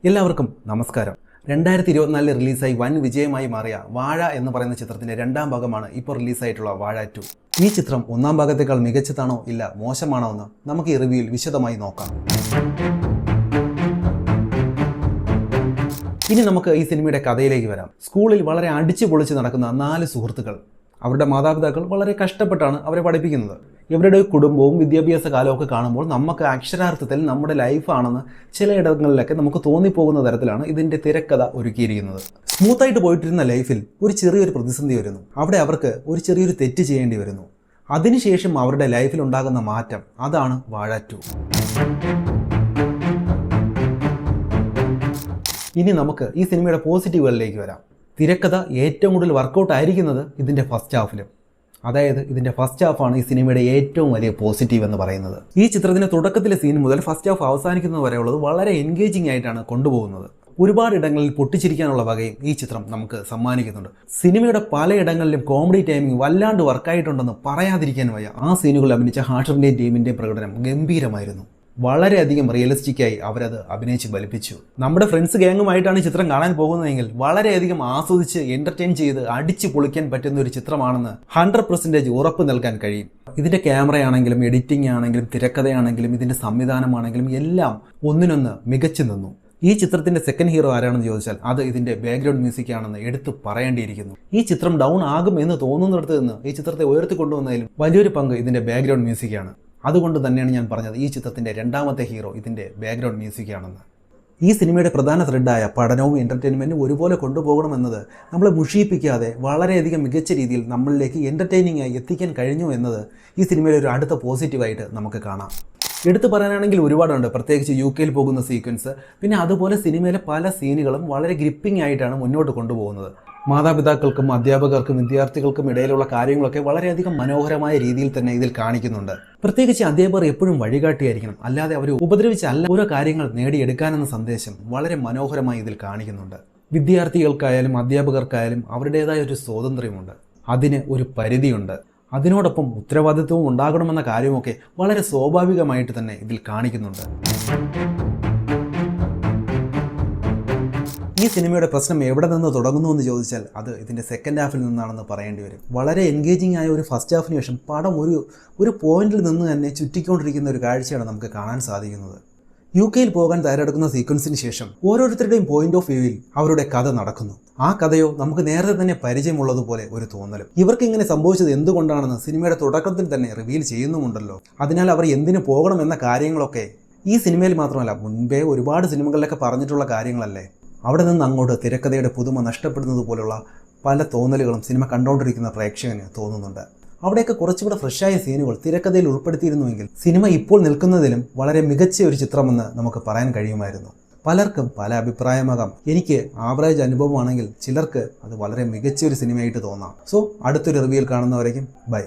എല്ലാവർക്കും നമസ്കാരം. 2024 റിലീസായി വൻ വിജയമായി മാറിയ വാഴ എന്ന് പറയുന്ന ചിത്രത്തിന്റെ രണ്ടാം ഭാഗമാണ് ഇപ്പോൾ റിലീസായിട്ടുള്ള വാഴ 2. ഈ ചിത്രം ഒന്നാം ഭാഗത്തേക്കാൾ മികച്ചതാണോ ഇല്ല മോശമാണോ എന്ന് നമുക്ക് ഈ റിവ്യൂവിൽ വിശദമായി നോക്കാം. ഇനി നമുക്ക് ഈ സിനിമയുടെ കഥയിലേക്ക് വരാം. സ്കൂളിൽ വളരെ അടിച്ചു പൊളിച്ച് നടക്കുന്ന 4 സുഹൃത്തുക്കൾ. അവരുടെ മാതാപിതാക്കൾ വളരെ കഷ്ടപ്പെട്ടാണ് അവരെ പഠിപ്പിക്കുന്നത്. ഇവരുടെ കുടുംബവും വിദ്യാഭ്യാസ കാലമൊക്കെ കാണുമ്പോൾ നമുക്ക് അക്ഷരാർത്ഥത്തിൽ നമ്മുടെ ലൈഫാണെന്ന് ചിലയിടങ്ങളിലൊക്കെ നമുക്ക് തോന്നിപ്പോകുന്ന തരത്തിലാണ് ഇതിൻ്റെ തിരക്കഥ ഒരുക്കിയിരിക്കുന്നത്. സ്മൂത്തായിട്ട് പോയിട്ടിരുന്ന ലൈഫിൽ ഒരു ചെറിയൊരു പ്രതിസന്ധി വരുന്നു. അവിടെ അവർക്ക് ഒരു ചെറിയൊരു തെറ്റ് ചെയ്യേണ്ടി വരുന്നു. അതിനുശേഷം അവരുടെ ലൈഫിൽ ഉണ്ടാകുന്ന മാറ്റം, അതാണ് വാഴ 2. ഇനി നമുക്ക് ഈ സിനിമയുടെ പോസിറ്റീവുകളിലേക്ക് വരാം. തിരക്കഥ ഏറ്റവും കൂടുതൽ വർക്കൗട്ട് ആയിരിക്കുന്നത് ഇതിൻ്റെ ഫസ്റ്റ് ഹാഫിലും. അതായത് ഇതിൻ്റെ ഫസ്റ്റ് ഹാഫാണ് ഈ സിനിമയുടെ ഏറ്റവും വലിയ പോസിറ്റീവ് എന്ന് പറയുന്നത്. ഈ ചിത്രത്തിൻ്റെ തുടക്കത്തിലെ സീൻ മുതൽ ഫസ്റ്റ് ഹാഫ് അവസാനിക്കുന്നത് വരെയുള്ളത് വളരെ എൻഗേജിംഗ് ആയിട്ടാണ് കൊണ്ടുപോകുന്നത്. ഒരുപാട് ഇടങ്ങളിൽ പൊട്ടിച്ചിരിക്കാനുള്ള വകയും ഈ ചിത്രം നമുക്ക് സമ്മാനിക്കുന്നുണ്ട്. സിനിമയുടെ പലയിടങ്ങളിലും കോമഡി ടൈമിംഗ് വല്ലാണ്ട് വർക്കായിട്ടുണ്ടെന്ന് പറയാതിരിക്കാൻ വയ്യ. ആ സീനുകളിൽ അഭിനയിച്ച ഹാഷറിൻ്റെയും ടീമിൻ്റെയും പ്രകടനം ഗംഭീരമായിരുന്നു. വളരെയധികം റിയലിസ്റ്റിക്കായി അവരത് അഭിനയിച്ച് ഫലിപ്പിച്ചു. നമ്മുടെ ഫ്രണ്ട്സ് ഗ്യാങ്ങുമായിട്ടാണ് ചിത്രം കാണാൻ പോകുന്നതെങ്കിൽ വളരെയധികം ആസ്വദിച്ച് എൻ്റർടൈൻ ചെയ്ത് അടിച്ച് പൊളിക്കാൻ പറ്റുന്ന ഒരു ചിത്രമാണെന്ന് 100% ഉറപ്പ് നൽകാൻ കഴിയും. ഇതിൻ്റെ ക്യാമറയാണെങ്കിലും എഡിറ്റിംഗ് ആണെങ്കിലും തിരക്കഥയാണെങ്കിലും ഇതിൻ്റെ സംവിധാനമാണെങ്കിലും എല്ലാം ഒന്നിനൊന്ന് മികച്ചു നിന്നു. ഈ ചിത്രത്തിൻ്റെ സെക്കൻഡ് ഹീറോ ആരാണെന്ന് ചോദിച്ചാൽ അത് ഇതിൻ്റെ ബാക്ക്ഗ്രൗണ്ട് മ്യൂസിക് ആണെന്ന് എടുത്തു പറയേണ്ടിയിരിക്കുന്നു. ഈ ചിത്രം ഡൗൺ ആകും എന്ന് തോന്നുന്നിടത്ത് നിന്ന് ഈ ചിത്രത്തെ ഉയർത്തിക്കൊണ്ടുവന്നതിലും വലിയൊരു പങ്ക് ഇതിൻ്റെ ബാക്ക്ഗ്രൗണ്ട് മ്യൂസിക്കാണ്. അതുകൊണ്ട് തന്നെയാണ് ഞാൻ പറഞ്ഞത് ഈ ചിത്രത്തിൻ്റെ രണ്ടാമത്തെ ഹീറോ ഇതിൻ്റെ ബാക്ക്ഗ്രൗണ്ട് മ്യൂസിക്കാണെന്ന്. ഈ സിനിമയുടെ പ്രധാന ത്രെഡായ പഠനവും എൻ്റർടൈൻമെൻറ്റും ഒരുപോലെ കൊണ്ടുപോകണമെന്നത് നമ്മളെ മുഷിയിപ്പിക്കാതെ വളരെയധികം മികച്ച രീതിയിൽ നമ്മളിലേക്ക് എൻ്റർടൈനിങ് ആയി എത്തിക്കാൻ കഴിഞ്ഞു എന്നത് ഈ സിനിമയുടെ ഒരു അടുത്ത പോസിറ്റീവായിട്ട് നമുക്ക് കാണാം. എടുത്തു പറയാനാണെങ്കിൽ ഒരുപാടുണ്ട്. പ്രത്യേകിച്ച് UK പോകുന്ന സീക്വൻസ്, പിന്നെ അതുപോലെ സിനിമയിലെ പല സീനുകളും വളരെ ഗ്രിപ്പിംഗ് ആയിട്ടാണ് മുന്നോട്ട് കൊണ്ടുപോകുന്നത്. മാതാപിതാക്കൾക്കും അധ്യാപകർക്കും വിദ്യാർത്ഥികൾക്കും ഇടയിലുള്ള കാര്യങ്ങളൊക്കെ വളരെയധികം മനോഹരമായ രീതിയിൽ തന്നെ ഇതിൽ കാണിക്കുന്നുണ്ട്. പ്രത്യേകിച്ച് അധ്യാപകർ എപ്പോഴും വഴികാട്ടിയായിരിക്കണം, അല്ലാതെ അവർ ഉപദ്രവിച്ചല്ല ഓരോ കാര്യങ്ങൾ നേടിയെടുക്കാനെന്ന സന്ദേശം വളരെ മനോഹരമായി ഇതിൽ കാണിക്കുന്നുണ്ട്. വിദ്യാർത്ഥികൾക്കായാലും അധ്യാപകർക്കായാലും അവരുടേതായ ഒരു സ്വാതന്ത്ര്യമുണ്ട്, അതിന് ഒരു പരിധിയുണ്ട്. അതിനോടൊപ്പം ഉത്തരവാദിത്വവും ഉണ്ടാകണമെന്ന കാര്യമൊക്കെ വളരെ സ്വാഭാവികമായിട്ട് തന്നെ ഇതിൽ കാണിക്കുന്നുണ്ട്. ഈ സിനിമയുടെ പ്രശ്നം എവിടെ നിന്ന് തുടങ്ങുന്നു എന്ന് ചോദിച്ചാൽ അത് ഇതിൻ്റെ സെക്കൻഡ് ഹാഫിൽ നിന്നാണെന്ന് പറയേണ്ടി വരും. വളരെ എൻഗേജിംഗ് ആയ ഒരു ഫസ്റ്റ് ഹാഫിന് ശേഷം പടം ഒരു പോയിന്റിൽ നിന്ന് തന്നെ ചുറ്റിക്കൊണ്ടിരിക്കുന്ന ഒരു കാഴ്ചയാണ് നമുക്ക് കാണാൻ സാധിക്കുന്നത്. UK പോകാൻ തയ്യാറെടുക്കുന്ന സീക്വൻസിന് ശേഷം ഓരോരുത്തരുടെയും പോയിന്റ് ഓഫ് വ്യൂവിൽ അവരുടെ കഥ നടക്കുന്നു. ആ കഥയോ നമുക്ക് നേരത്തെ തന്നെ പരിചയമുള്ളതുപോലെ ഒരു തോന്നലും. ഇവർക്ക് ഇങ്ങനെ സംഭവിച്ചത് എന്തുകൊണ്ടാണെന്ന് സിനിമയുടെ തുടക്കത്തിൽ തന്നെ റിവീൽ ചെയ്യുന്നുമുണ്ടല്ലോ. അതിനാൽ അവർ എന്തിനു പോകണം എന്ന കാര്യങ്ങളൊക്കെ ഈ സിനിമയിൽ മാത്രമല്ല മുൻപേ ഒരുപാട് സിനിമകളിലൊക്കെ പറഞ്ഞിട്ടുള്ള കാര്യങ്ങളല്ലേ. അവിടെ നിന്ന് അങ്ങോട്ട് തിരക്കഥയുടെ പുതുമ നഷ്ടപ്പെടുന്നത് പോലുള്ള പല തോന്നലുകളും സിനിമ കണ്ടുകൊണ്ടിരിക്കുന്ന പ്രേക്ഷകന് തോന്നുന്നുണ്ട്. അവിടെയൊക്കെ കുറച്ചുകൂടെ ഫ്രഷായ സീനുകൾ തിരക്കഥയിൽ ഉൾപ്പെടുത്തിയിരുന്നുവെങ്കിൽ സിനിമ ഇപ്പോൾ നിൽക്കുന്നതിലും വളരെ മികച്ച ഒരു ചിത്രമെന്ന് നമുക്ക് പറയാൻ കഴിയുമായിരുന്നു. പലർക്കും പല അഭിപ്രായമാകാം. എനിക്ക് ആവറേജ് അനുഭവമാണെങ്കിൽ ചിലർക്ക് അത് വളരെ മികച്ച ഒരു സിനിമയായിട്ട് തോന്നാം. സോ അടുത്തൊരു റിവ്യൂവിൽ കാണുന്നവരേക്കും ബൈ.